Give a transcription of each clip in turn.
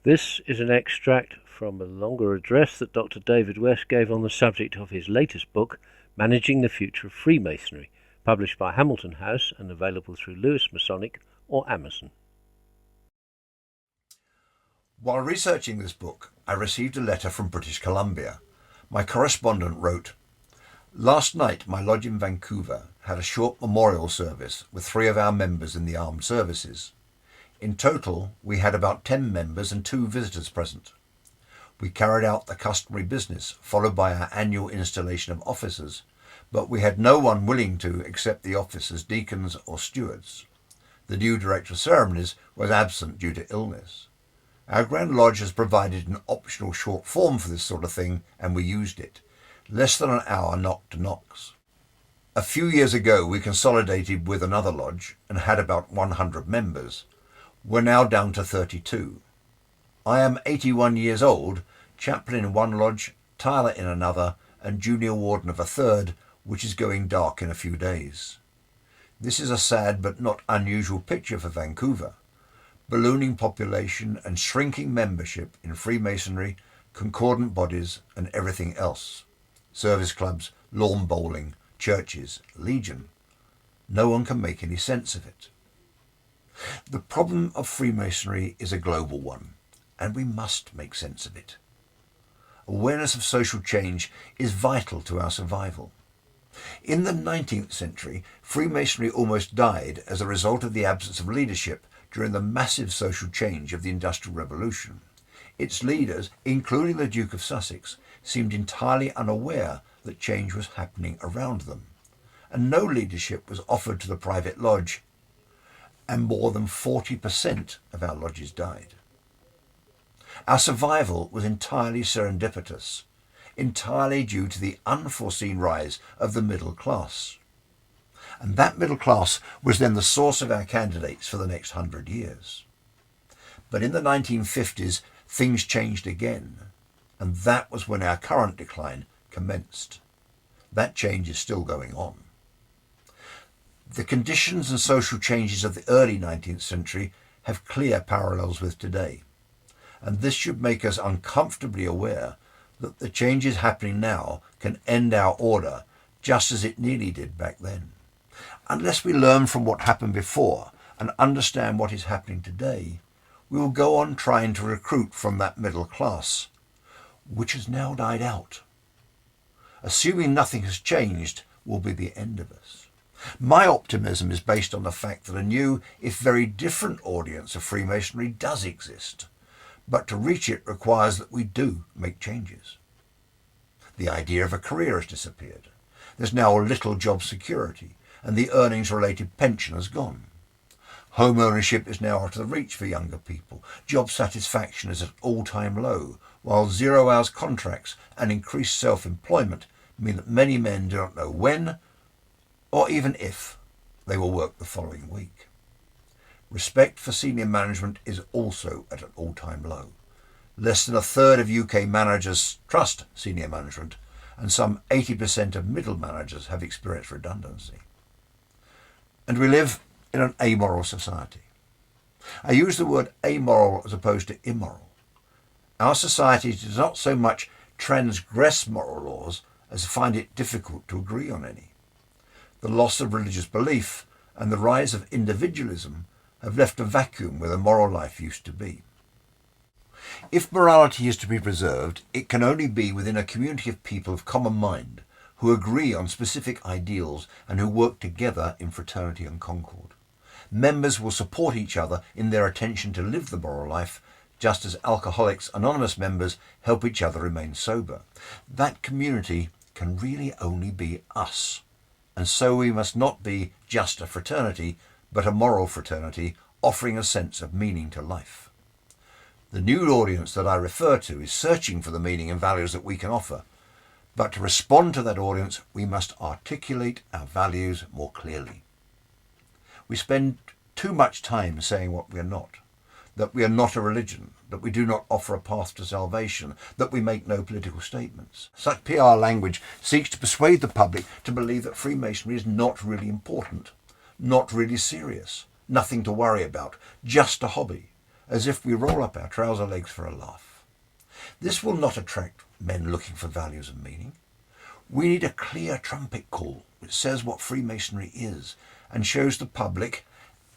This is an extract from a longer address that Dr. David West gave on the subject of his latest book, Managing the Future of Freemasonry, published by Hamilton House and available through Lewis Masonic or Amazon. While researching this book, I received a letter from British Columbia. My correspondent wrote, "Last night my lodge in Vancouver had a short memorial service with 3 of our members in the armed services. In total, we had about 10 members and 2 visitors present. We carried out the customary business, followed by our annual installation of officers, but we had no one willing to accept the office as deacons or stewards. The new director of ceremonies was absent due to illness. Our Grand Lodge has provided an optional short form for this sort of thing, and we used it. Less than an hour knock to knocks. A few years ago we consolidated with another lodge and had about 100 members. We're now down to 32. I am 81 years old, chaplain in one lodge, tiler in another, and junior warden of a third, which is going dark in a few days. This is a sad but not unusual picture for Vancouver. Ballooning population and shrinking membership in Freemasonry, concordant bodies and everything else. Service clubs, lawn bowling, churches, legion. No one can make any sense of it. The problem of Freemasonry is a global one, and we must make sense of it. Awareness of social change is vital to our survival. In the 19th century, Freemasonry almost died as a result of the absence of leadership during the massive social change of the Industrial Revolution. Its leaders, including the Duke of Sussex, seemed entirely unaware that change was happening around them, and no leadership was offered to the private lodge, and more than 40% of our lodges died. Our survival was entirely serendipitous, entirely due to the unforeseen rise of the middle class. And that middle class was then the source of our candidates for the next 100 years. But in the 1950s, things changed again, and that was when our current decline commenced. That change is still going on. The conditions and social changes of the early 19th century have clear parallels with today, and this should make us uncomfortably aware that the changes happening now can end our order just as it nearly did back then. Unless we learn from what happened before and understand what is happening today, we will go on trying to recruit from that middle class, which has now died out. Assuming nothing has changed will be the end of us. My optimism is based on the fact that a new, if very different audience of Freemasonry does exist, but to reach it requires that we do make changes. The idea of a career has disappeared. There's now little job security, and the earnings-related pension has gone. Home ownership is now out of the reach for younger people. Job satisfaction is at all-time low, while zero-hours contracts and increased self-employment mean that many men do not know when, or even if, they will work the following week. Respect for senior management is also at an all-time low. Less than a third of UK managers trust senior management, and some 80% of middle managers have experienced redundancy. And we live in an amoral society. I use the word amoral as opposed to immoral. Our society does not so much transgress moral laws as find it difficult to agree on any. The loss of religious belief and the rise of individualism have left a vacuum where the moral life used to be. If morality is to be preserved, it can only be within a community of people of common mind who agree on specific ideals and who work together in fraternity and concord. Members will support each other in their attention to live the moral life, just as Alcoholics Anonymous members help each other remain sober. That community can really only be us, and so we must not be just a fraternity, but a moral fraternity offering a sense of meaning to life. The new audience that I refer to is searching for the meaning and values that we can offer, but to respond to that audience, we must articulate our values more clearly. We spend too much time saying what we are not, that we are not a religion, that we do not offer a path to salvation, that we make no political statements. Such PR language seeks to persuade the public to believe that Freemasonry is not really important, not really serious, nothing to worry about, just a hobby, as if we roll up our trouser legs for a laugh. This will not attract men looking for values and meaning. We need a clear trumpet call which says what Freemasonry is and shows the public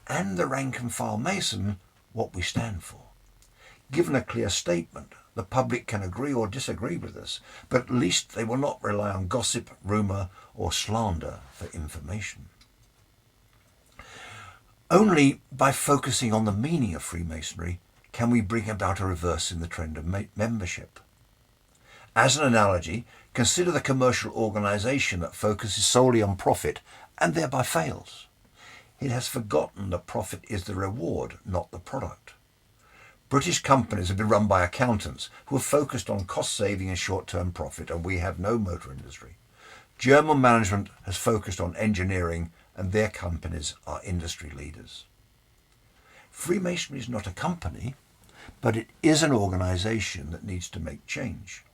and the rank and file Mason what we stand for. Given a clear statement, the public can agree or disagree with us, but at least they will not rely on gossip, rumour or slander for information. Only by focusing on the meaning of Freemasonry can we bring about a reverse in the trend of membership. As an analogy, consider the commercial organisation that focuses solely on profit and thereby fails. It has forgotten that profit is the reward, not the product. British companies have been run by accountants who have focused on cost saving and short-term profit, and we have no motor industry. German management has focused on engineering, and their companies are industry leaders. Freemasonry is not a company, but it is an organisation that needs to make change.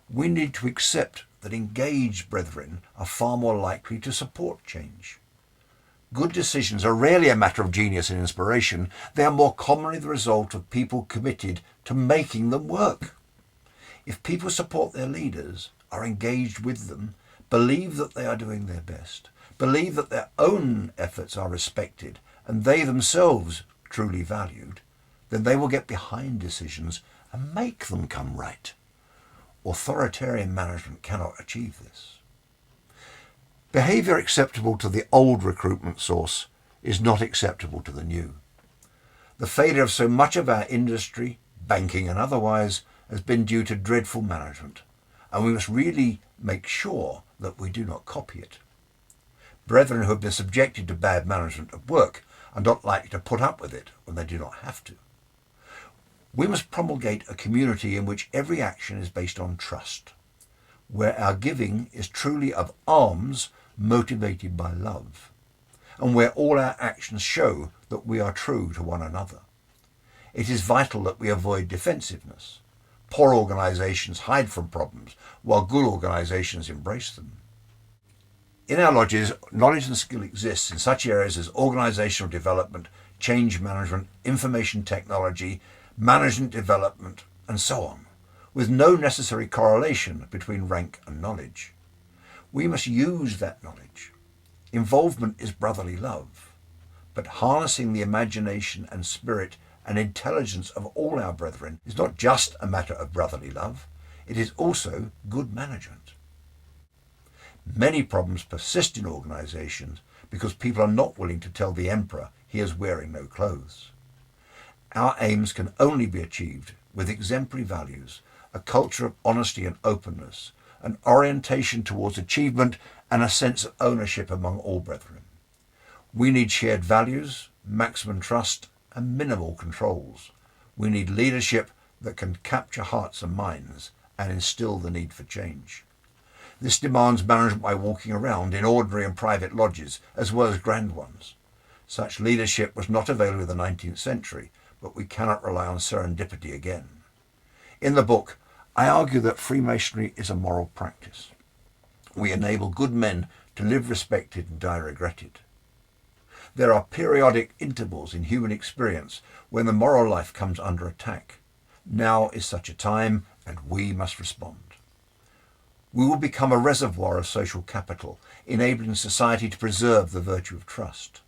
We need to accept that engaged brethren are far more likely to support change. Good decisions are rarely a matter of genius and inspiration. They are more commonly the result of people committed to making them work. If people support their leaders, are engaged with them, believe that they are doing their best, believe that their own efforts are respected and they themselves truly valued, then they will get behind decisions and make them come right. Authoritarian management cannot achieve this. Behaviour acceptable to the old recruitment source is not acceptable to the new. The failure of so much of our industry, banking and otherwise, has been due to dreadful management, and we must really make sure that we do not copy it. Brethren who have been subjected to bad management of work are not likely to put up with it when they do not have to. We must promulgate a community in which every action is based on trust, where our giving is truly of alms motivated by love, and where all our actions show that we are true to one another. It is vital that we avoid defensiveness. Poor organisations hide from problems, while good organisations embrace them. In our lodges, knowledge and skill exists in such areas as organisational development, change management, information technology, management development, and so on, with no necessary correlation between rank and knowledge. We must use that knowledge. Involvement is brotherly love, but harnessing the imagination and spirit and intelligence of all our brethren is not just a matter of brotherly love, it is also good management. Many problems persist in organisations because people are not willing to tell the emperor he is wearing no clothes. Our aims can only be achieved with exemplary values, a culture of honesty and openness, an orientation towards achievement, and a sense of ownership among all brethren. We need shared values, maximum trust, and minimal controls. We need leadership that can capture hearts and minds and instill the need for change. This demands management by walking around in ordinary and private lodges, as well as grand ones. Such leadership was not available in the 19th century, but we cannot rely on serendipity again. In the book, I argue that Freemasonry is a moral practice. We enable good men to live respected and die regretted. There are periodic intervals in human experience when the moral life comes under attack. Now is such a time, and we must respond. We will become a reservoir of social capital, enabling society to preserve the virtue of trust.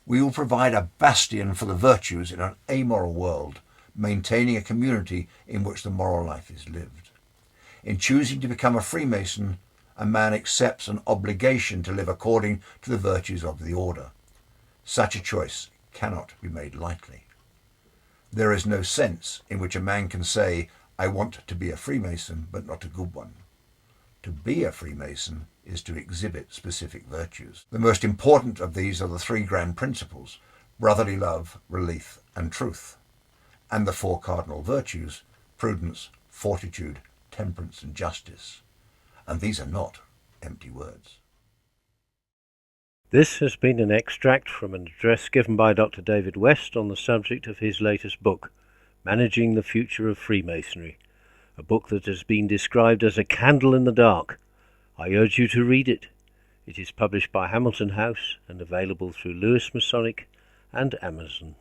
We will provide a bastion for the virtues in an amoral world, maintaining a community in which the moral life is lived. In choosing to become a Freemason, a man accepts an obligation to live according to the virtues of the order. Such a choice cannot be made lightly. There is no sense in which a man can say, I want to be a Freemason, but not a good one. To be a Freemason is to exhibit specific virtues. The most important of these are the three grand principles: brotherly love, relief, and truth, and the four cardinal virtues: prudence, fortitude, temperance, and justice. And these are not empty words. This has been an extract from an address given by Dr. David West on the subject of his latest book, Managing the Future of Freemasonry, a book that has been described as a candle in the dark. I urge you to read it. It is published by Hamilton House and available through Lewis Masonic and Amazon.